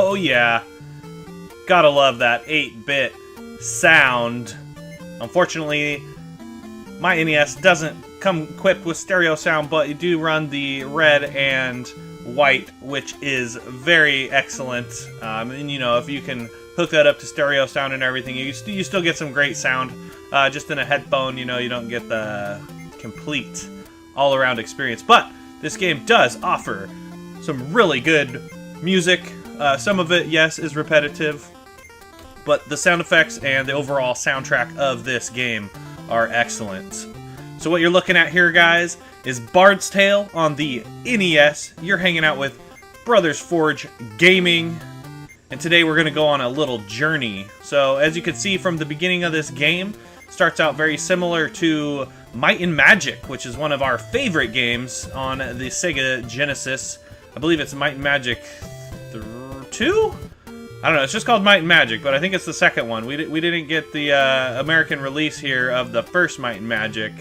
Oh yeah. Gotta love that 8-bit sound. Unfortunately, my NES doesn't come equipped with stereo sound, but you do run the red and white, which is very excellent. And you know, if you can hook that up to stereo sound and everything, you still get some great sound. Just in a headphone, you know, you don't get the complete all-around experience. But this game does offer some really good music. Some of it, yes, is repetitive, but the sound effects and the overall soundtrack of this game are excellent. So what you're looking at here, guys, is Bard's Tale on the NES. You're hanging out with Brothers Forge Gaming, and today we're going to go on a little journey. So as you can see from the beginning of this game, starts out very similar to Might and Magic, which is one of our favorite games on the Sega Genesis. I believe it's Might and Magic 2? I don't know, it's just called Might and Magic, but I think it's the second one. We didn't get the American release here of the first Might and Magic.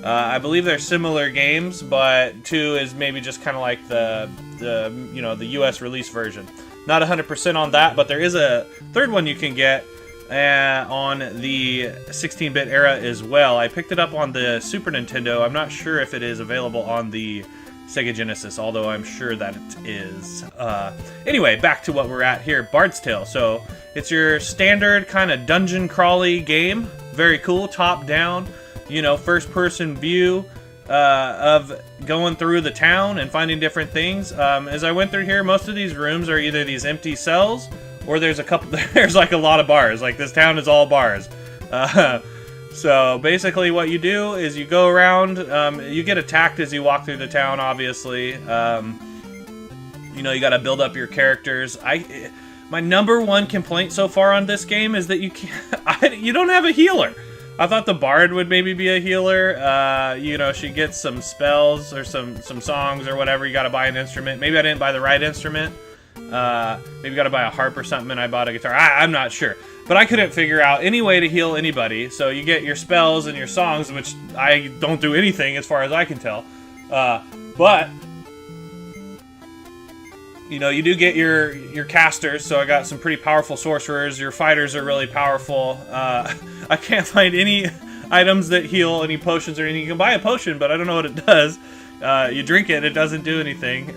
I believe they're similar games, but 2 is maybe just kind of like the you know, the US release version. Not 100% on that, but there is a third one you can get on the 16-bit era as well. I picked it up on the Super Nintendo. I'm not sure if it is available on the Sega Genesis, although I'm sure that it is. Anyway, back to what we're at here, Bard's Tale. So it's your standard kind of dungeon crawly game. Very cool, top-down, you know, first-person view of going through the town and finding different things. As I went through here, most of these rooms are either these empty cells, or there's a couple. There's like a lot of bars. Like this town is all bars. So basically, what you do is you go around. You get attacked as you walk through the town. Obviously, you know, you got to build up your characters. My number one complaint so far on this game is that you don't have a healer. I thought the bard would maybe be a healer. You know, she gets some spells or some songs or whatever. You got to buy an instrument. Maybe I didn't buy the right instrument. Maybe you got to buy a harp or something, and I bought a guitar. I'm not sure. But I couldn't figure out any way to heal anybody. So you get your spells and your songs, which I don't do anything as far as I can tell. But you know, you do get your casters. So I got some pretty powerful sorcerers. Your fighters are really powerful. I can't find any items that heal, any potions or anything. You can buy a potion, but I don't know what it does. You drink it, it doesn't do anything.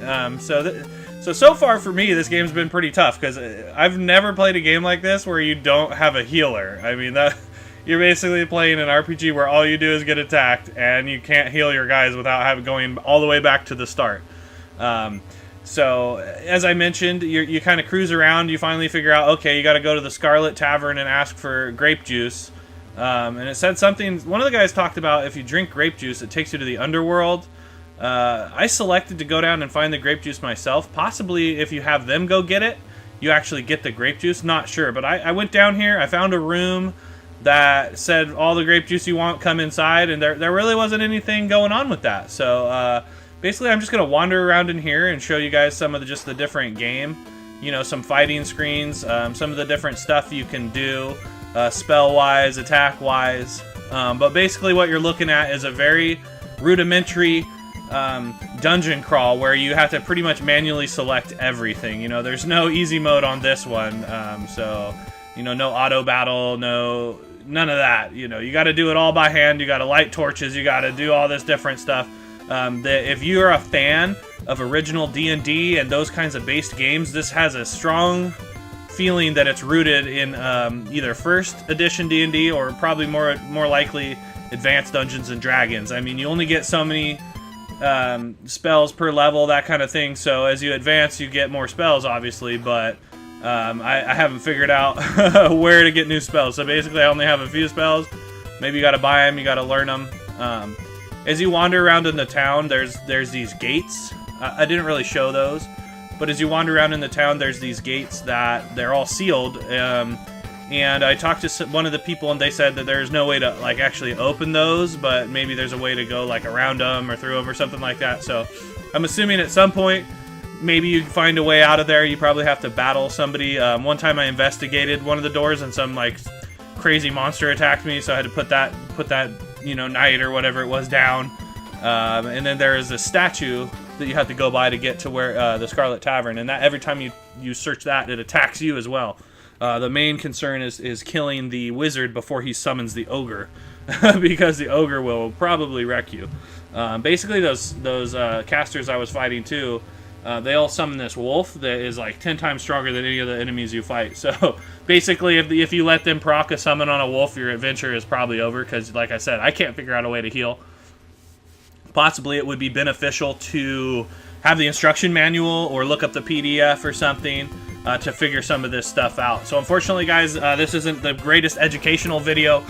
So far for me, this game's been pretty tough, because I've never played a game like this where you don't have a healer. I mean, you're basically playing an RPG where all you do is get attacked, and you can't heal your guys without going all the way back to the start. So, as I mentioned, you kind of cruise around, you finally figure out, okay, you got to go to the Scarlet Tavern and ask for grape juice. And it said something, one of the guys talked about if you drink grape juice, it takes you to the underworld. I selected to go down and find the grape juice myself. Possibly if you have them go get it, you actually get the grape juice. Not sure, but I went down here, I found a room that said all the grape juice you want, come inside, and there really wasn't anything going on with that. So basically I'm just going to wander around in here and show you guys some of just the different game. You know, some fighting screens, some of the different stuff you can do, spell-wise, attack-wise. But basically what you're looking at is a very rudimentary dungeon crawl where you have to pretty much manually select everything. You know, there's no easy mode on this one, so you know, no auto battle, none of that. You know, you got to do it all by hand. You got to light torches. You got to do all this different stuff. If you're a fan of original D&D and those kinds of based games, this has a strong feeling that it's rooted in either first edition D&D or probably more likely Advanced Dungeons and Dragons. I mean, you only get so many spells per level, that kind of thing. So as you advance, you get more spells, obviously. But I haven't figured out where to get new spells. So basically, I only have a few spells. Maybe you got to buy them. You got to learn them. As you wander around in the town, there's these gates. I didn't really show those, but as you wander around in the town, there's these gates that they're all sealed. And I talked to one of the people, and they said that there's no way to like actually open those, but maybe there's a way to go like around them or through them or something like that. So I'm assuming at some point maybe you can find a way out of there. You probably have to battle somebody. One time I investigated one of the doors, and some like crazy monster attacked me, so I had to put that you know, knight or whatever it was down. And then there is a statue that you have to go by to get to where the Scarlet Tavern, and that every time you search that, it attacks you as well. The main concern is killing the wizard before he summons the ogre, because the ogre will probably wreck you. Basically, those casters I was fighting too, they all summon this wolf that is like 10 times stronger than any of the enemies you fight. So basically, if you let them proc a summon on a wolf, your adventure is probably over, because like I said, I can't figure out a way to heal. Possibly it would be beneficial to have the instruction manual or look up the PDF or something to figure some of this stuff out. So unfortunately, guys, this isn't the greatest educational video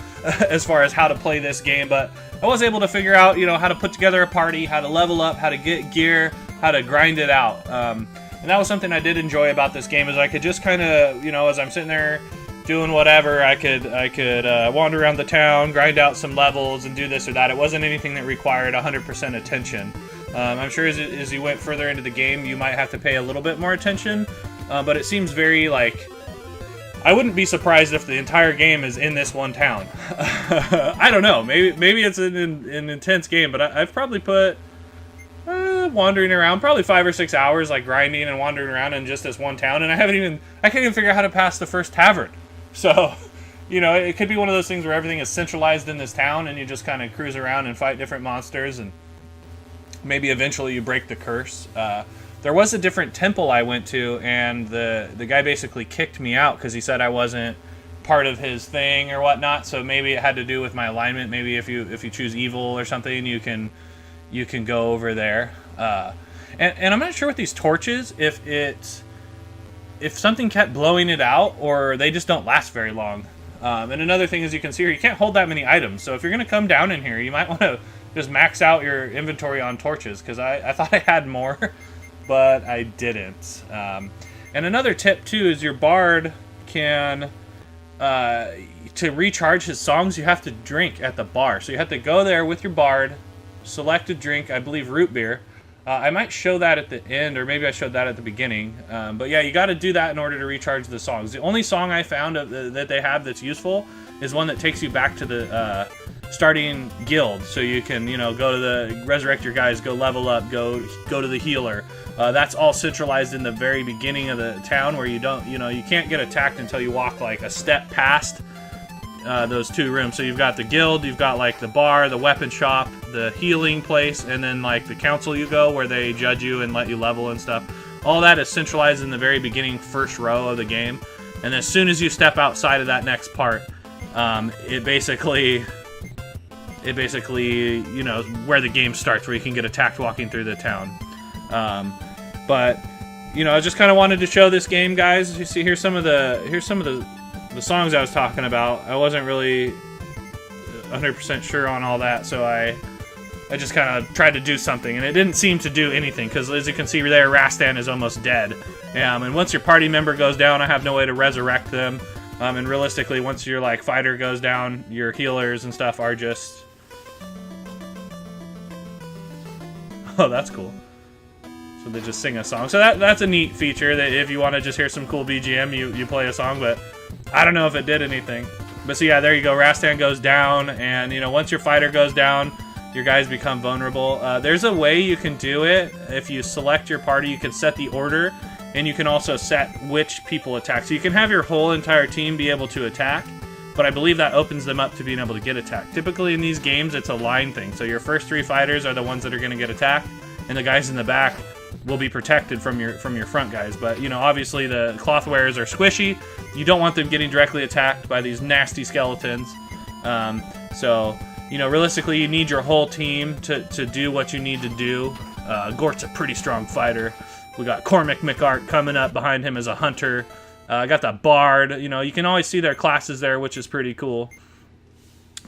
as far as how to play this game, but I was able to figure out, how to put together a party, how to level up, how to get gear, how to grind it out. And that was something I did enjoy about this game, is I could just kind of, as I'm sitting there doing whatever, I could wander around the town, grind out some levels, and do this or that. It wasn't anything that required 100% attention. I'm sure as you went further into the game, you might have to pay a little bit more attention, but it seems very, I wouldn't be surprised if the entire game is in this one town. I don't know. Maybe it's an intense game, but I've probably put wandering around probably 5 or 6 hours, grinding and wandering around in just this one town, and I can't even figure out how to pass the first tavern. So, it could be one of those things where everything is centralized in this town, and you just kind of cruise around and fight different monsters, and maybe eventually you break the curse. There was a different temple I went to, and the guy basically kicked me out because he said I wasn't part of his thing or whatnot. So maybe it had to do with my alignment. Maybe if you choose evil or something, you can go over there. And I'm not sure with these torches if something kept blowing it out, or they just don't last very long. And another thing is, you can see here, you can't hold that many items. So if you're going to come down in here, you might want to just max out your inventory on torches, because I thought I had more, but I didn't. And another tip too is your bard can, to recharge his songs, you have to drink at the bar. So you have to go there with your bard, select a drink, I believe root beer. I might show that at the end, or maybe I showed that at the beginning. But yeah, you got to do that in order to recharge the songs. The only song I found that they have that's useful is one that takes you back to the starting guild, so you can go to the resurrect your guys, go level up, go to the healer. That's all centralized in the very beginning of the town, where you don't you can't get attacked until you walk a step past those 2 rooms. So you've got the guild, you've got the bar, the weapon shop, the healing place, and then the council you go, where they judge you and let you level and stuff. All that is centralized in the very beginning first row of the game, and as soon as you step outside of that next part, it basically where the game starts, where you can get attacked walking through the town. But I just kind of wanted to show this game, guys. You see, here's some of the songs I was talking about. I wasn't really 100% sure on all that, so I just kind of tried to do something, and it didn't seem to do anything, because as you can see there, Rastan is almost dead. And once your party member goes down, I have no way to resurrect them. And realistically, once your fighter goes down, your healers and stuff are just... Oh, that's cool. So they just sing a song. So that's a neat feature, that if you want to just hear some cool BGM, you play a song, but I don't know if it did anything. But so yeah, there you go. Rastan goes down, and once your fighter goes down, your guys become vulnerable. There's a way you can do it. If you select your party, you can set the order, and you can also set which people attack. So you can have your whole entire team be able to attack, but I believe that opens them up to being able to get attacked. Typically in these games, it's a line thing. So your first 3 fighters are the ones that are going to get attacked, and the guys in the back will be protected from your front guys. But obviously the cloth wearers are squishy. You don't want them getting directly attacked by these nasty skeletons. So realistically, you need your whole team to do what you need to do. Gort's a pretty strong fighter. We got Cormac McArt coming up behind him as a hunter. I got the bard. You can always see their classes there, which is pretty cool.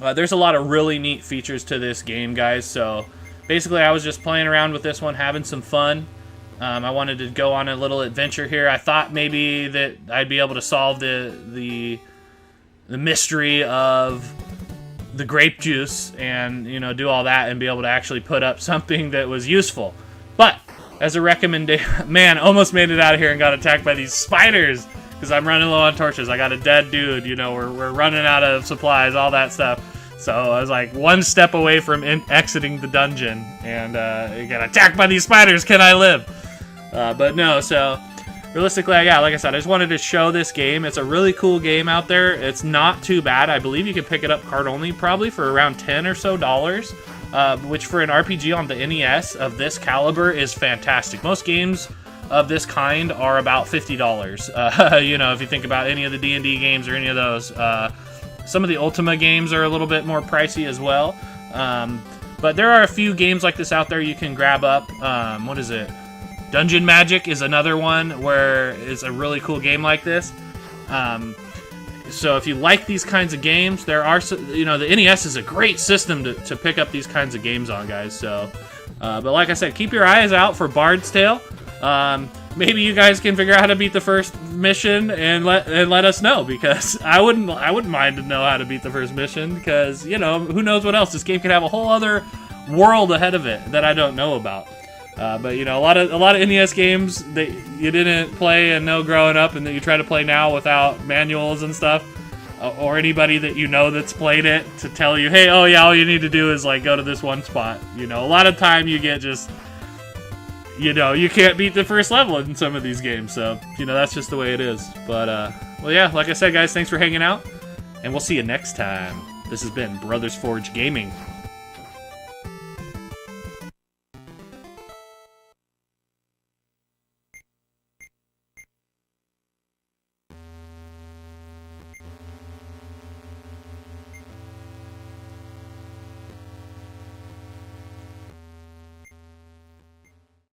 There's a lot of really neat features to this game, guys. So basically, I was just playing around with this one, having some fun. I wanted to go on a little adventure here. I thought maybe that I'd be able to solve the mystery of the grape juice and do all that and be able to actually put up something that was useful. But as a recommendation, man, almost made it out of here and got attacked by these spiders because I'm running low on torches. I got a dead dude. We're running out of supplies, all that stuff. So I was like one step away from exiting the dungeon, and I got attacked by these spiders. Can I live? But no. So realistically, yeah, like I said, I just wanted to show this game. It's a really cool game out there. It's not too bad. I believe you can pick it up card only, probably for around $10 or so, which for an RPG on the NES of this caliber is fantastic. Most games of this kind are about $50. You know, if you think about any of the D&D games or any of those. Some of the Ultima games are a little bit more pricey as well. But there are a few games like this out there you can grab up. What is it? Dungeon Magic is another one where it's a really cool game like this. So if you like these kinds of games, there are, you know, the NES is a great system to pick up these kinds of games on, guys. So, but like I said, keep your eyes out for Bard's Tale. Maybe you guys can figure out how to beat the first mission and let us know, because I wouldn't mind to know how to beat the first mission, because, you know, who knows what else. This game could have a whole other world ahead of it that I don't know about. But you know, a lot of NES games that you didn't play and know growing up, and that you try to play now without manuals and stuff, or anybody that you know that's played it to tell you, hey, oh yeah, all you need to do is like go to this one spot. You know, a lot of time you get just, you know, you can't beat the first level in some of these games, so you know, that's just the way it is. But well, yeah, like I said, guys, thanks for hanging out, and we'll see you next time. This has been Brothers Forge Gaming.